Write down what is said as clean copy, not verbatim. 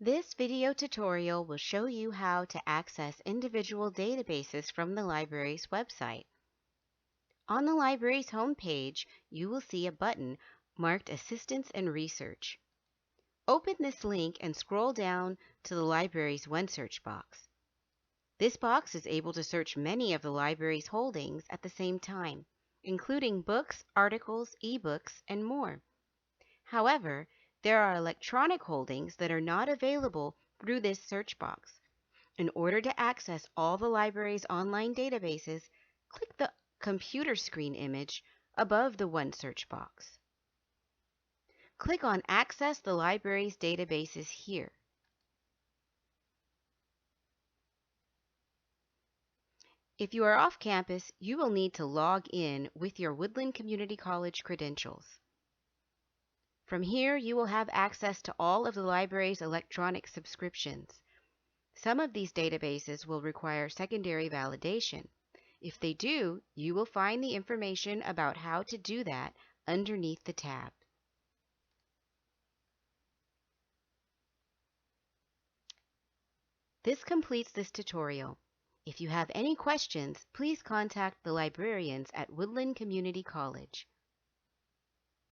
This video tutorial will show you how to access individual databases from the library's website. On the library's homepage, you will see a button marked Assistance and Research. Open this link and scroll down to the library's OneSearch box. This box is able to search many of the library's holdings at the same time, including books, articles, ebooks, and more. However, there are electronic holdings that are not available through this search box. In order to access all the library's online databases, click the computer screen image above the OneSearch box. Click on Access the library's databases here. If you are off campus, you will need to log in with your Woodland Community College credentials. From here, you will have access to all of the library's electronic subscriptions. Some of these databases will require secondary validation. If they do, you will find the information about how to do that underneath the tab. This completes this tutorial. If you have any questions, please contact the librarians at Woodland Community College.